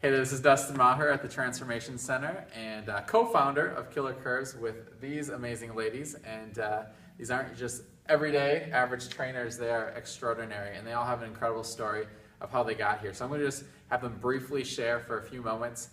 Hey, this is Dustin Maher at the Transformation Center and co-founder of Killer Kurves with these amazing ladies. And these aren't just everyday average trainers, they are extraordinary, and they all have an incredible story of how they got here. So I'm going to just have them briefly share for a few moments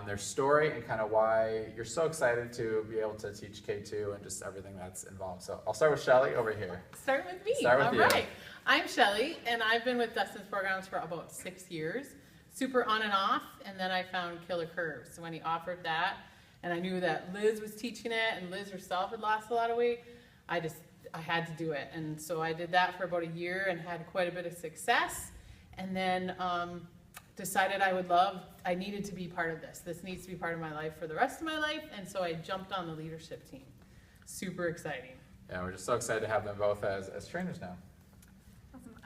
their story and kind of why you're so excited to be able to teach K2 and just everything that's involved. So I'll start with Shelly over here. Start with me. Start with you. All right. I'm Shelly, and I've been with Dustin's programs for about 6 years. Super on and off, and then I found Killer Kurves. So when he offered that, and I knew that Liz was teaching it, and Liz herself had lost a lot of weight, I had to do it. And so I did that for about a year and had quite a bit of success, and then decided I needed to be part of this. This needs to be part of my life for the rest of my life, and so I jumped on the leadership team. Super exciting. Yeah, we're just so excited to have them both as trainers now.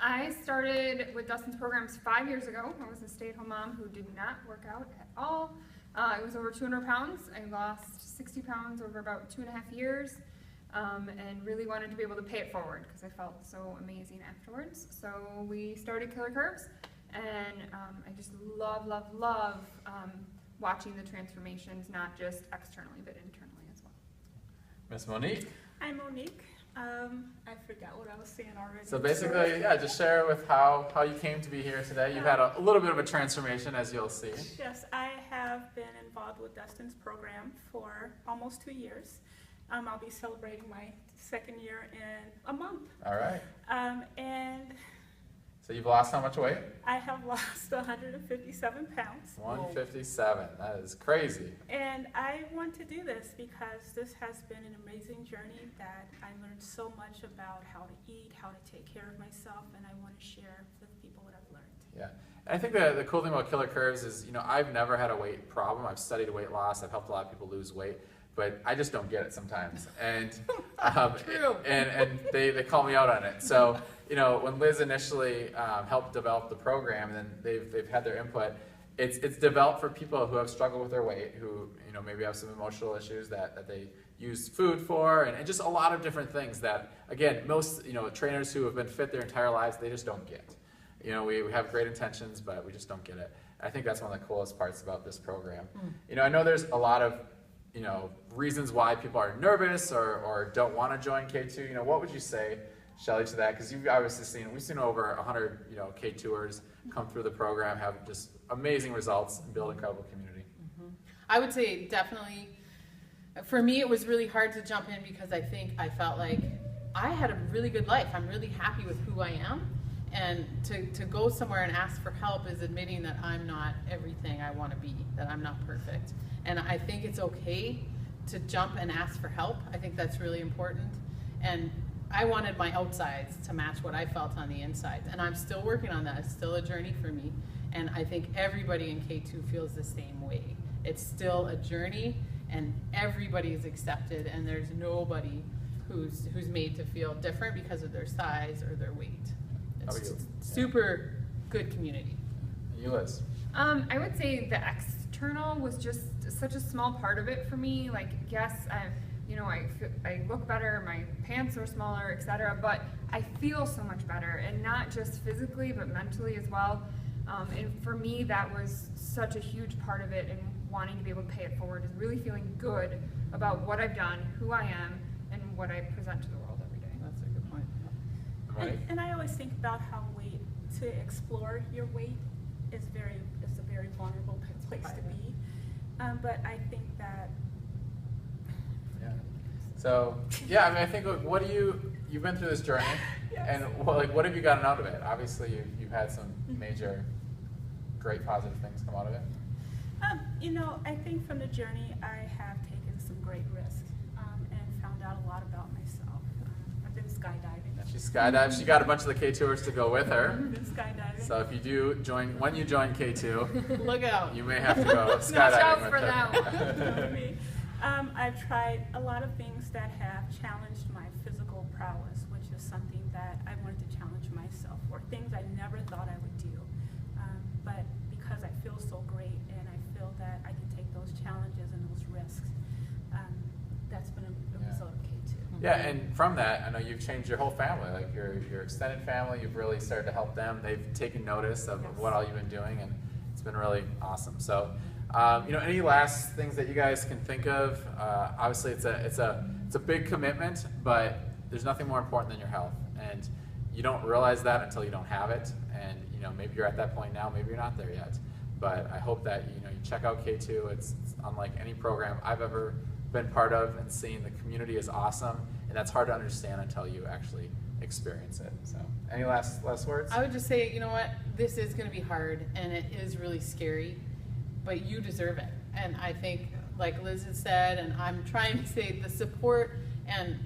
I started with Dustin's programs 5 years ago. I was a stay-at-home mom who did not work out at all. I was over 200 pounds. I lost 60 pounds over about 2.5 years and really wanted to be able to pay it forward because I felt so amazing afterwards. So we started Killer Kurves, and I just love watching the transformations, not just externally but internally as well. Miss Monique? I'm Monique. I forgot what I was saying already. So basically, yeah, just share with how you came to be here today. You've had a little bit of a transformation, as you'll see. Yes, I have been involved with Dustin's program for almost 2 years. I'll be celebrating my 2nd year in a month. All right. And So you've lost how much weight? I have lost 157 pounds. 157. That is crazy. And I want to do this because this has been an amazing journey that I learned so much about how to eat, how to take care of myself, and I want to share with people what I've learned. Yeah. And I think the cool thing about Killer Kurves is, I've never had a weight problem. I've studied weight loss. I've helped a lot of people lose weight. But I just don't get it sometimes, and and they call me out on it. So when Liz initially helped develop the program, and then they've had their input, it's developed for people who have struggled with their weight, who maybe have some emotional issues that they use food for, and just a lot of different things that, again, most trainers who have been fit their entire lives, they just don't get. We have great intentions, but we just don't get it. I think that's one of the coolest parts about this program. I know there's a lot of reasons why people are nervous or don't want to join K2. What would you say, Shelly, to that? Because you've obviously we've seen over 100 K2ers come through the program, have just amazing results, and build incredible community. I would say definitely, for me, it was really hard to jump in because I felt like I had a really good life. I'm really happy with who I am. And to go somewhere and ask for help is admitting that I'm not everything I want to be, that I'm not perfect. And I think it's okay to jump and ask for help. I think that's really important. And I wanted my outsides to match what I felt on the insides. And I'm still working on that. It's still a journey for me. And I think everybody in K2 feels the same way. It's still a journey, and everybody is accepted, and there's nobody who's made to feel different because of their size or their weight. It's super good community. You, Liz? I would say the external was just such a small part of it for me. Like, yes, I look better, my pants are smaller, etc. But I feel so much better, and not just physically, but mentally as well. And for me, that was such a huge part of it, and wanting to be able to pay it forward is really feeling good about what I've done, who I am, and what I present to the world every day. That's a good point. And I always think about how to explore your weight is a very vulnerable place to be. But I think that. Yeah. So I think you've been through this journey, Yes. and what have you gotten out of it? Obviously, you've had some major, great positive things come out of it. I think from the journey, I have taken some great risks and found out a lot about myself. I've been skydiving. She skydived. She got a bunch of the K2ers to go with her. I've been skydiving. So if you when you join K2, Look out. you may have to go Watch skydiving out with for her. that one. Me. I've tried a lot of things that have challenged my physical prowess, which is something that I wanted to challenge myself for, things I never thought I would do. But because I feel so great and I feel that I can take those challenges and those risks, that's been a result of K2. Yeah, and from that, I know you've changed your whole family, like your extended family. You've really started to help them. They've taken notice of what all you've been doing, and It's been really awesome. So, any last things that you guys can think of? Obviously, it's a big commitment, but there's nothing more important than your health, and you don't realize that until you don't have it. And maybe you're at that point now, maybe you're not there yet. But I hope that you check out K2. It's unlike any program I've ever been part of and seen. The community is awesome, and that's hard to understand until you actually experience it. So, any last words? I would just say, you know what, this is going to be hard, and it is really scary, but you deserve it. And I think, like Liz has said, and I'm trying to say, the support and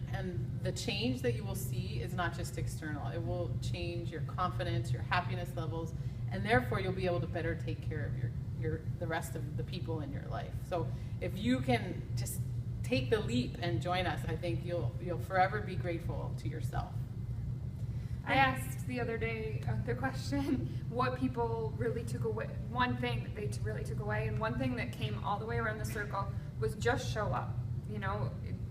the change that you will see is not just external. It will change your confidence, your happiness levels, and therefore you'll be able to better take care of the rest of the people in your life. So if you can just take the leap and join us, I think you'll forever be grateful to yourself. I asked the other day the question, what people really took away, one thing that they really took away, and one thing that came all the way around the circle was just show up.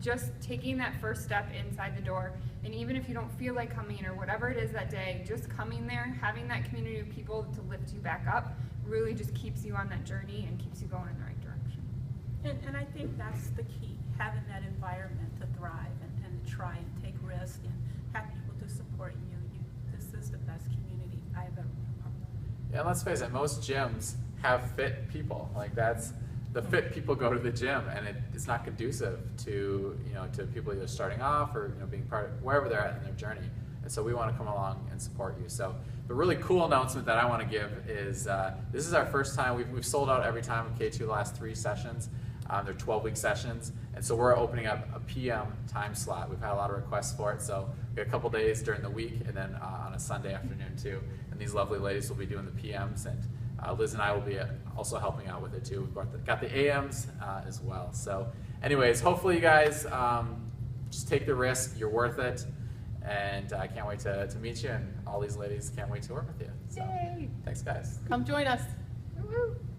Just taking that first step inside the door, and even if you don't feel like coming or whatever it is that day, just coming there, having that community of people to lift you back up, really just keeps you on that journey and keeps you going in the right direction. And I think that's the key, having that environment to thrive and to try and take risks and have people to support you. This is the best community I've ever been a part of. Yeah, and let's face it, most gyms have fit people. Like the fit people go to the gym, and it's not conducive to to people either starting off or being part of wherever they're at in their journey. And so we want to come along and support you. So the really cool announcement that I want to give is this is our first time. We've sold out every time in K2 the last 3 sessions. They're 12-week sessions, and so we're opening up a PM time slot. We've had a lot of requests for it, so we got a couple days during the week and then on a Sunday afternoon too. And these lovely ladies will be doing the PMs, and Liz and I will be also helping out with it too. We've got the AMs as well. So anyways, hopefully you guys just take the risk. You're worth it. And I can't wait to meet you, and all these ladies can't wait to work with you. So, Yay! thanks guys. Come join us. Woo-hoo.